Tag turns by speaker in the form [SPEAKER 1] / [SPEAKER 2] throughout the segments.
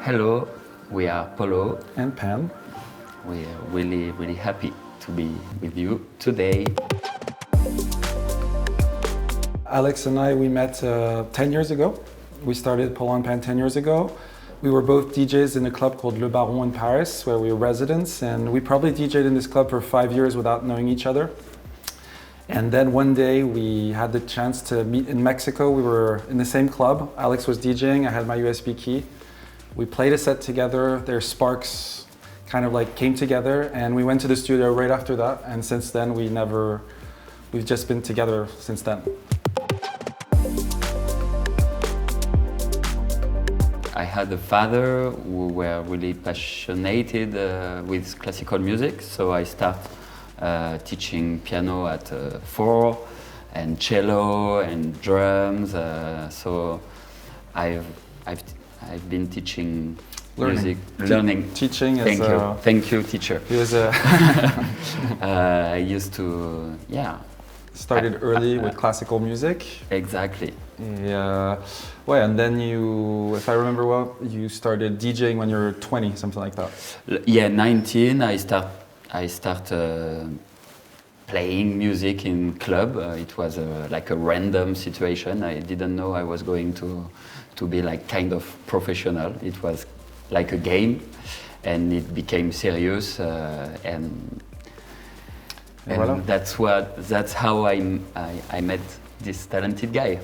[SPEAKER 1] Hello, we are Polo.
[SPEAKER 2] And Pam.
[SPEAKER 1] We are really happy to be with you today.
[SPEAKER 2] Alex and I, we met 10 years ago. We started Polo and Pan 10 years ago. We were both DJs in a club called Le Baron in Paris, where we were residents, and we probably DJed in this club for 5 years without knowing each other. And then one day we had the chance to meet in Mexico. We were in the same club. Alex was DJing, I had my USB key. We played a set together, their sparks kind of like came together, and we went to the studio right after that, and since then we've just been together since then.
[SPEAKER 1] I had a father who were really passionate with classical music, so I start teaching piano at 4 and cello and drums. So I've been teaching music, learning.
[SPEAKER 2] Teaching
[SPEAKER 1] Thank
[SPEAKER 2] is
[SPEAKER 1] you. Thank you, teacher.
[SPEAKER 2] He was
[SPEAKER 1] I used to,
[SPEAKER 2] started early with classical music.
[SPEAKER 1] Exactly.
[SPEAKER 2] Yeah. Well, and then you, if I remember well, you started DJing when you were 20, something like that.
[SPEAKER 1] 19. I start playing music in club. It was like a random situation. I didn't know I was going to be like kind of professional. It was like a game, and it became serious. And
[SPEAKER 2] Voilà.
[SPEAKER 1] that's how I met this talented guy.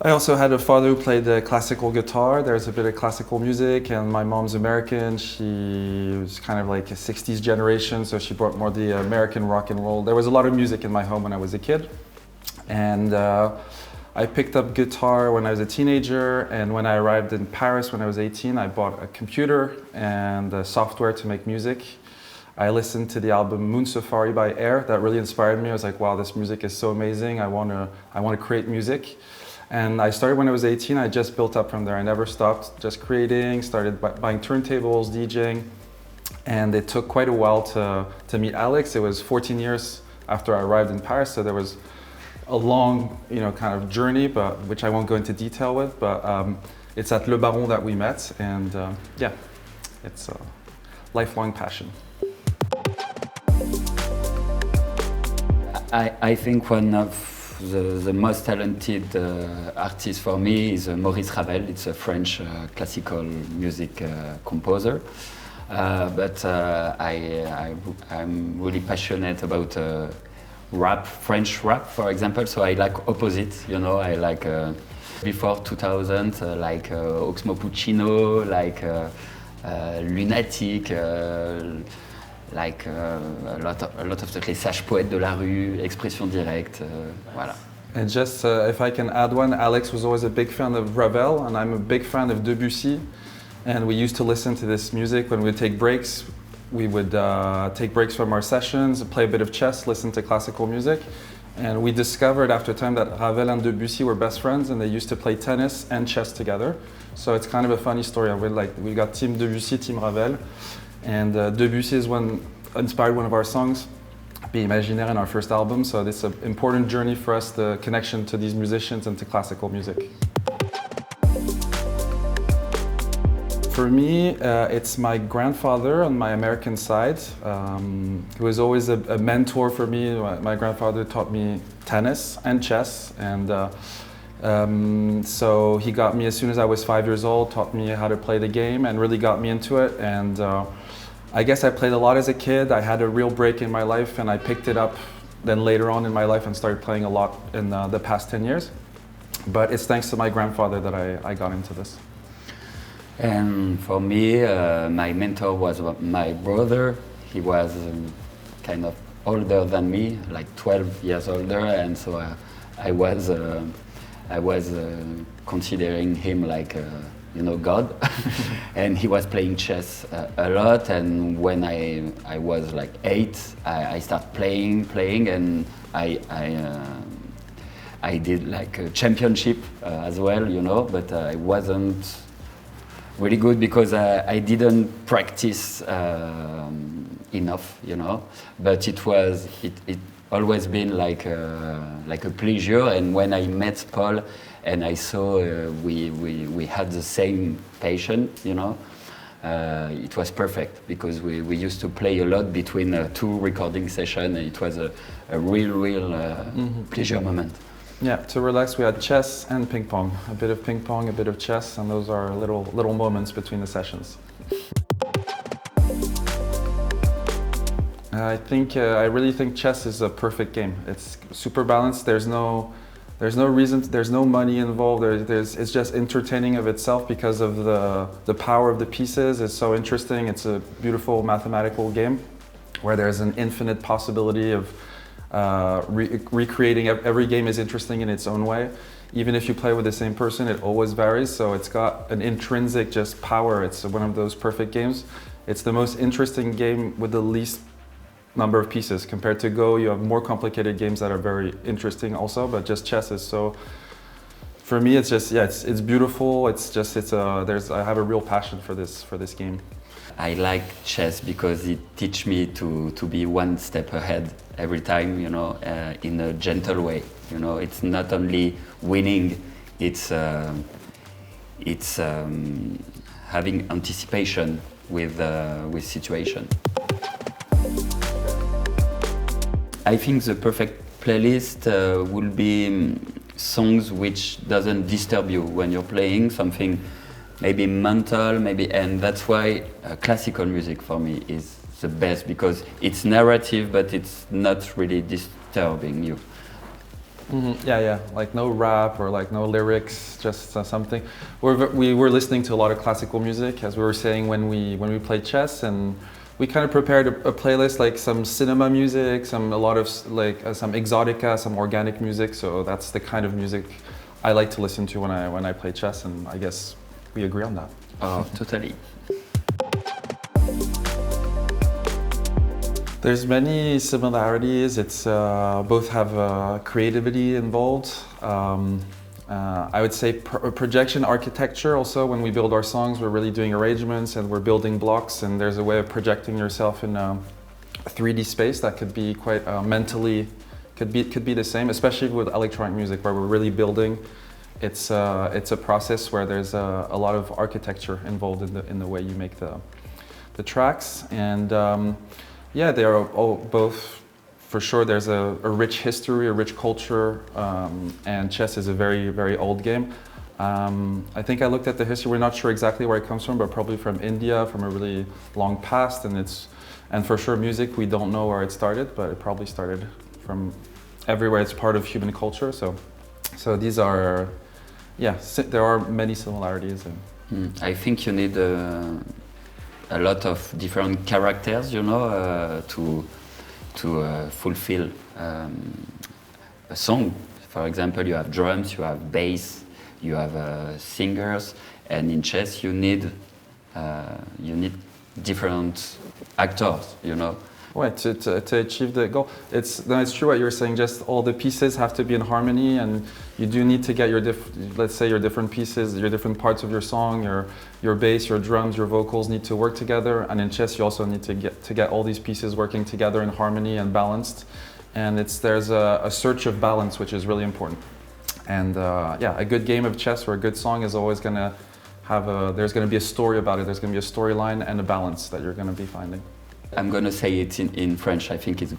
[SPEAKER 2] I also had a father who played the classical guitar. There's a bit of classical music, and my mom's American. She was kind of like a 60s generation, so she brought more the American rock and roll. There was a lot of music in my home when I was a kid. And I picked up guitar when I was a teenager, and when I arrived in Paris when I was 18, I bought a computer and software to make music. I listened to the album Moon Safari by Air. That really inspired me. I was like, wow, this music is so amazing. I want to create music. And I started when I was 18. I just built up from there. I never stopped just creating, started buying turntables, DJing. And it took quite a while to meet Alex. It was 14 years after I arrived in Paris. So there was a long, kind of journey, but which I won't go into detail with. But it's at Le Baron that we met. And it's a lifelong passion.
[SPEAKER 1] I think one of the most talented artist for me is Maurice Ravel. It's a French classical music composer. But I'm really passionate about rap, French rap, for example. So I like opposite, I like before 2000, like Oxmo Puccino, like Lunatic, like a lot of les sages poètes de la rue, expression directe, voilà.
[SPEAKER 2] And just if I can add one, Alex was always a big fan of Ravel, and I'm a big fan of Debussy. And we used to listen to this music when we'd take breaks. We would take breaks from our sessions, play a bit of chess, listen to classical music. And we discovered after time that Ravel and Debussy were best friends, and they used to play tennis and chess together. So it's kind of a funny story. We got Team Debussy, Team Ravel. And Debussy inspired one of our songs, Be Imaginaire, in our first album. So it's an important journey for us, the connection to these musicians and to classical music. For me, it's my grandfather on my American side, who was always a mentor for me. My grandfather taught me tennis and chess, and so he got me as soon as I was 5 years old, taught me how to play the game, and really got me into it. And I guess I played a lot as a kid. I had a real break in my life, and I picked it up then later on in my life and started playing a lot in the past 10 years. But it's thanks to my grandfather that I got into this.
[SPEAKER 1] And for me, my mentor was my brother. He was kind of older than me, like 12 years older, and so I was considering him like God. And he was playing chess a lot, and when I was like 8, I started playing, and I did like a championship as well, but I wasn't really good because I didn't practice enough, but it always been like a pleasure. And when I met Paul and I saw we had the same passion, it was perfect because we used to play a lot between two recording sessions. It was a real pleasure moment.
[SPEAKER 2] Yeah, to relax, we had chess and ping pong. A bit of ping pong, a bit of chess, and those are little moments between the sessions. I really think chess is a perfect game. It's super balanced. There's no reason. There's no money involved. It's just entertaining of itself because of the power of the pieces. It's so interesting. It's a beautiful mathematical game where there's an infinite possibility of recreating. Every game is interesting in its own way. Even if you play with the same person, it always varies. So it's got an intrinsic just power. It's one of those perfect games. It's the most interesting game with the least number of pieces. Compared to Go, you have more complicated games that are very interesting also, but just chess is so, for me, it's just, yeah, it's beautiful. I have a real passion for this game.
[SPEAKER 1] I like chess because it teaches me to be one step ahead every time, you know, in a gentle way. You know, it's not only winning, it's having anticipation with situation. I think the perfect playlist will be songs which doesn't disturb you when you're playing, something maybe mental, and that's why classical music for me is the best because it's narrative, but it's not really disturbing you.
[SPEAKER 2] Mm-hmm. Yeah, like no rap or like no lyrics, just something. We were listening to a lot of classical music, as we were saying when we played chess, and we kind of prepared a playlist, like some cinema music, some exotica, some organic music. So that's the kind of music I like to listen to when I play chess, and I guess we agree on that.
[SPEAKER 1] Oh, totally.
[SPEAKER 2] There's many similarities. It's both have creativity involved. I would say projection architecture also. When we build our songs, we're really doing arrangements and we're building blocks, and there's a way of projecting yourself in a 3D space that could be quite mentally, could be the same, especially with electronic music where we're really building. It's a process where there's a lot of architecture involved in the way you make the tracks, and yeah, they are all both. For sure, there's a rich history, a rich culture, and chess is a very, very old game. I think I looked at the history. We're not sure exactly where it comes from, but probably from India, from a really long past. And for sure, music, we don't know where it started, but it probably started from everywhere. It's part of human culture. So these are, yeah, there are many similarities.
[SPEAKER 1] I think you need a lot of different characters, you know, to fulfill a song. For example, you have drums, you have bass, you have singers, and in chess you need different actors, you know.
[SPEAKER 2] Right, to achieve the goal. It's true what you're saying, just all the pieces have to be in harmony, and you do need to get your different pieces, your different parts of your song, your bass, your drums, your vocals need to work together, and in chess you also need to get all these pieces working together in harmony and balanced, and there's a search of balance which is really important. And yeah, a good game of chess or a good song is always going to have there's going to be a story about it, there's going to be a storyline and a balance that you're going to be finding.
[SPEAKER 1] I'm going to say it in French. I think it's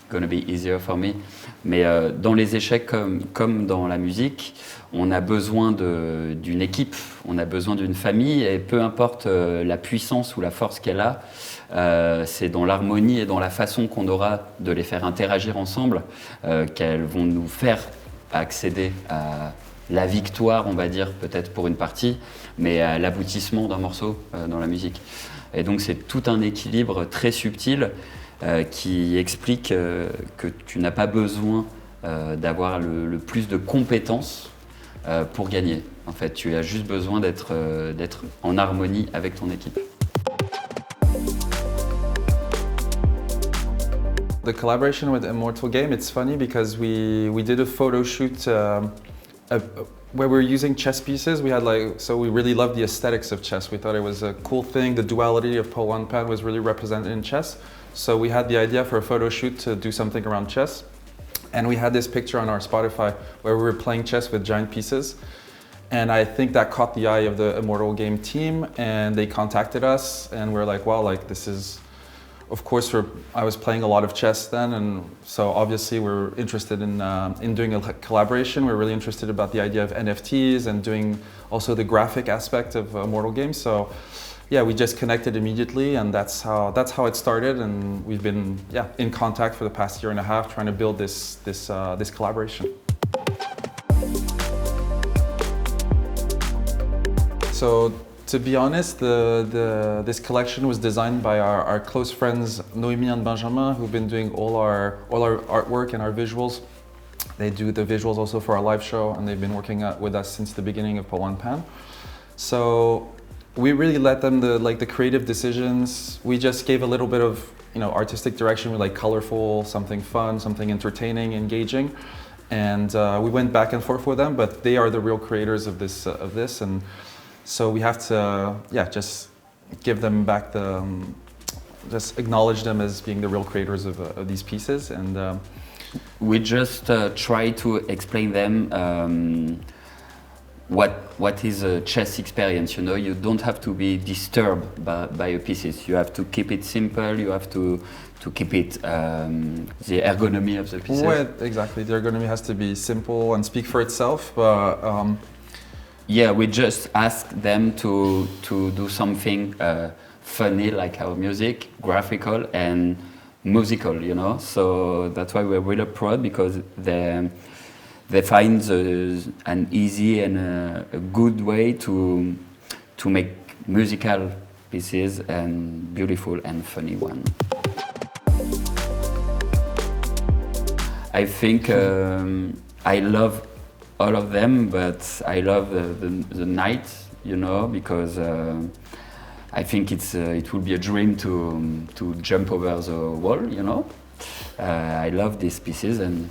[SPEAKER 1] going to be easier for me. Mais dans les échecs comme dans la musique, on a besoin d'une équipe, on a besoin d'une famille, et peu importe la puissance ou la force qu'elle a, c'est dans l'harmonie et dans la façon qu'on aura de les faire interagir ensemble qu'elles vont nous faire accéder à la victoire, on va dire, peut-être pour une partie, mais à l'aboutissement d'un morceau dans la musique. Et donc c'est tout un équilibre très subtil qui explique que tu n'as pas besoin d'avoir le plus de compétences pour gagner. En fait, tu as juste besoin d'être en harmonie avec ton équipe.
[SPEAKER 2] The collaboration with Immortal Game, it's funny because we did a photo shoot where we were using chess pieces. We really loved the aesthetics of chess. We thought it was a cool thing. The duality of Polo and Pan was really represented in chess. So we had the idea for a photo shoot to do something around chess. And we had this picture on our Spotify where we were playing chess with giant pieces. And I think that caught the eye of the Immortal Game team, and they contacted us, and we're like, well, like this is, of course, I was playing a lot of chess then, and so obviously we're interested in doing a collaboration. We're really interested about the idea of NFTs and doing also the graphic aspect of Immortal Game. So yeah, we just connected immediately, and that's how it started, and we've been in contact for the past year and a half trying to build this collaboration. So to be honest, this collection was designed by our close friends Noémie and Benjamin, who've been doing all our artwork and our visuals. They do the visuals also for our live show, and they've been working with us since the beginning of Polo and Pan. So we really let them the creative decisions. We just gave a little bit of artistic direction with like colorful, something fun, something entertaining, engaging, and we went back and forth with them. But they are the real creators of this and. So we have to, just give them back just acknowledge them as being the real creators of these pieces. And
[SPEAKER 1] we just try to explain them what is a chess experience. You don't have to be disturbed by your pieces. You have to keep it simple. You have to keep it the ergonomy of the pieces.
[SPEAKER 2] Well, exactly. The ergonomy has to be simple and speak for itself. But
[SPEAKER 1] yeah, we just ask them to do something funny, like our music, graphical and musical, So that's why we're really proud, because they find an easy and a good way to make musical pieces and beautiful and funny one. I think I love all of them, but I love the night, because I think it will be a dream to jump over the wall, I love these pieces, and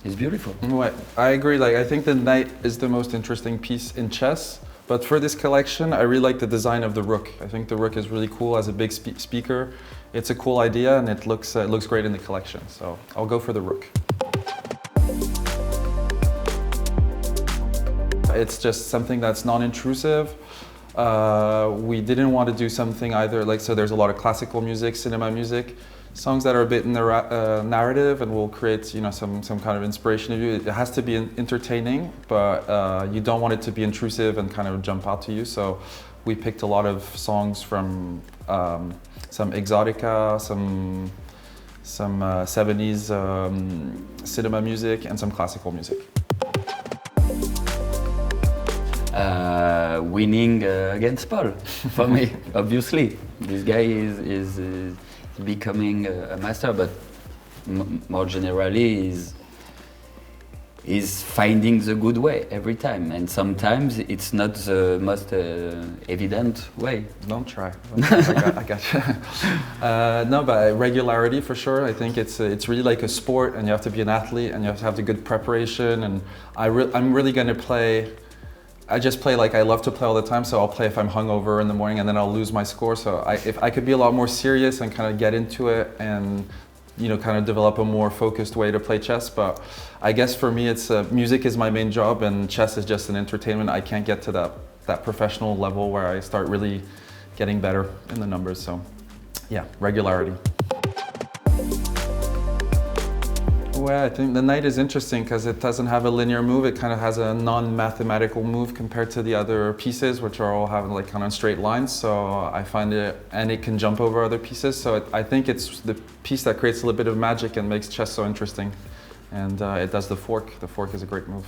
[SPEAKER 1] it's beautiful.
[SPEAKER 2] Ouais, I agree. I think the knight is the most interesting piece in chess, but for this collection, I really like the design of the rook. I think the rook is really cool as a big speaker. It's a cool idea, and it looks great in the collection. So I'll go for the rook. It's just something that's non-intrusive. We didn't want to do something either, so there's a lot of classical music, cinema music, songs that are a bit narrative and will create some kind of inspiration of you. It has to be entertaining, but you don't want it to be intrusive and kind of jump out to you. So we picked a lot of songs from some exotica, some 70s cinema music, and some classical music.
[SPEAKER 1] Winning against Paul, for me, obviously. This guy is becoming a master, but more generally is finding the good way every time, and sometimes it's not the most evident way.
[SPEAKER 2] Don't try. I got you. No, but regularity for sure. I think it's really like a sport, and you have to be an athlete, and you have to have the good preparation. And I'm really going to play. I just play like I love to play all the time, so I'll play if I'm hungover in the morning, and then I'll lose my score. So if I could be a lot more serious and kind of get into it and kind of develop a more focused way to play chess. But I guess for me, it's music is my main job, and chess is just an entertainment. I can't get to that professional level where I start really getting better in the numbers. So yeah, regularity. Well, I think the knight is interesting because it doesn't have a linear move. It kind of has a non-mathematical move compared to the other pieces, which are all having kind of straight lines. So I find it, and it can jump over other pieces. So I think it's the piece that creates a little bit of magic and makes chess so interesting. And it does the fork. The fork is a great move.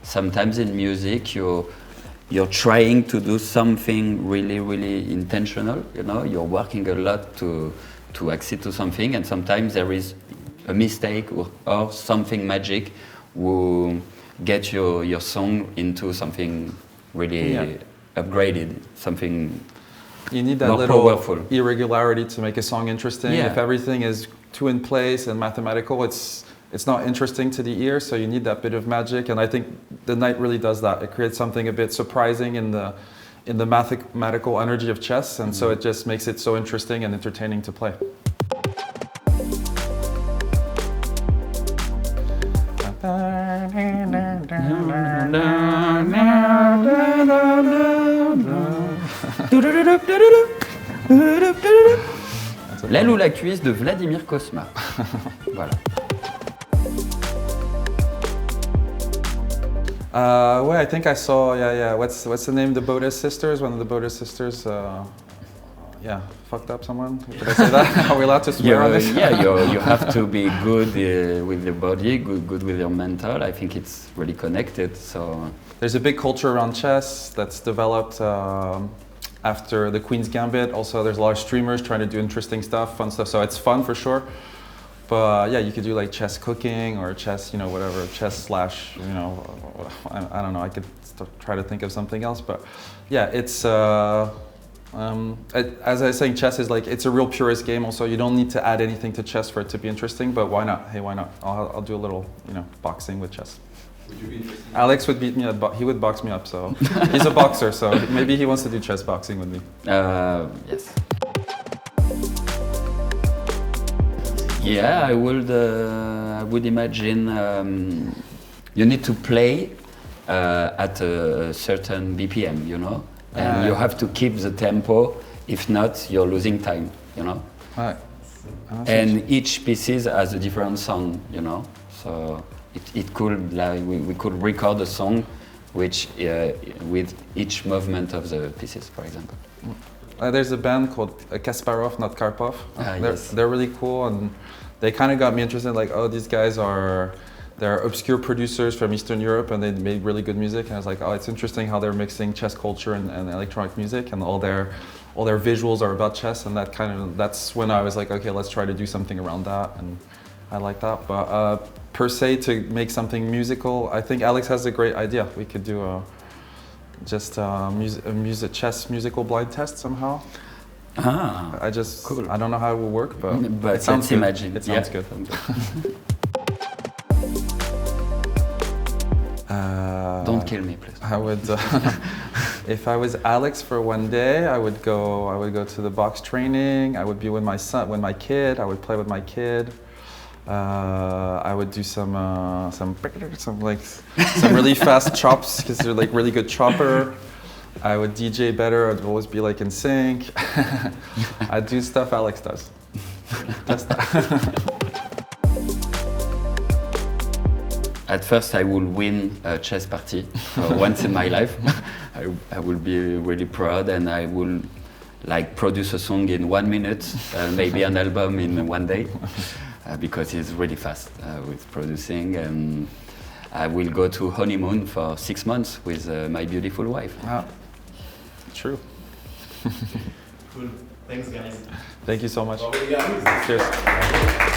[SPEAKER 1] Sometimes in music, you're trying to do something really, really intentional. You're working a lot to accede to something, and sometimes there is a mistake or something magic will get your song into something really upgraded, something
[SPEAKER 2] you need that
[SPEAKER 1] more
[SPEAKER 2] little
[SPEAKER 1] powerful
[SPEAKER 2] irregularity to make a song interesting.
[SPEAKER 1] Yeah.
[SPEAKER 2] If everything is too in place and mathematical, it's not interesting to the ear, so you need that bit of magic, and I think the knight really does that. It creates something a bit surprising in the mathematical energy of chess, and so it just makes it so interesting and entertaining to play.
[SPEAKER 1] L'aile ou la cuisse de Vladimir Kosma. Voilà.
[SPEAKER 2] Well, I think I saw, what's the name? The Bodas sisters? One of the Bodas sisters, fucked up someone? Did I say that? Are we allowed to swear on this?
[SPEAKER 1] Yeah, you have to be good with your body, good with your mental. I think it's really connected, so...
[SPEAKER 2] There's a big culture around chess that's developed after the Queen's Gambit. Also, there's a lot of streamers trying to do interesting stuff, fun stuff, so it's fun for sure. But yeah, you could do like chess cooking or chess, whatever, chess slash, I don't know, I could try to think of something else. But yeah, it's, as I was saying, chess is like, it's a real purist game also. You don't need to add anything to chess for it to be interesting, but why not? Hey, why not? I'll do a little, boxing with chess.
[SPEAKER 3] Would you be interested?
[SPEAKER 2] Alex would beat me he would box me up, so he's a boxer, so maybe he wants to do chess boxing with me.
[SPEAKER 1] Yes. Yeah, I would imagine you need to play at a certain BPM, and you have to keep the tempo. If not, you're losing time,
[SPEAKER 2] Right.
[SPEAKER 1] And each pieces has a different song, So it could we could record a song, which with each movement of the pieces, for example.
[SPEAKER 2] There's a band called Kasparov, not Karpov.
[SPEAKER 1] Yes.
[SPEAKER 2] They're really cool, and they kind of got me interested. Like, oh, these guys they're obscure producers from Eastern Europe, and they made really good music. And I was like, oh, it's interesting how they're mixing chess culture and electronic music, and all their visuals are about chess. And that's when I was like, okay, let's try to do something around that, and I like that. But per se, to make something musical, I think Alex has a great idea. We could do a chess musical blind test somehow.
[SPEAKER 1] Cool.
[SPEAKER 2] I don't know how it will work, but it sounds
[SPEAKER 1] let's
[SPEAKER 2] good.
[SPEAKER 1] imagine.
[SPEAKER 2] It sounds
[SPEAKER 1] Yeah.
[SPEAKER 2] good.
[SPEAKER 1] Don't kill me, please.
[SPEAKER 2] I would, if I was Alex for one day, I would go to the box training. I would be with my son, with my kid. I would play with my kid. I would do some really fast chops because they're like really good chopper. I would DJ better. I'd always be like in sync. I'd do stuff Alex does. Just that.
[SPEAKER 1] At first, I will win a chess party once in my life. I will be really proud, and I will produce a song in 1 minute, maybe an album in one day, because he's really fast with producing. And I will go to honeymoon for 6 months with my beautiful wife.
[SPEAKER 2] Wow. True.
[SPEAKER 3] Cool. Thanks, guys.
[SPEAKER 2] Thank you so much.
[SPEAKER 3] Obrigado.
[SPEAKER 2] Cheers.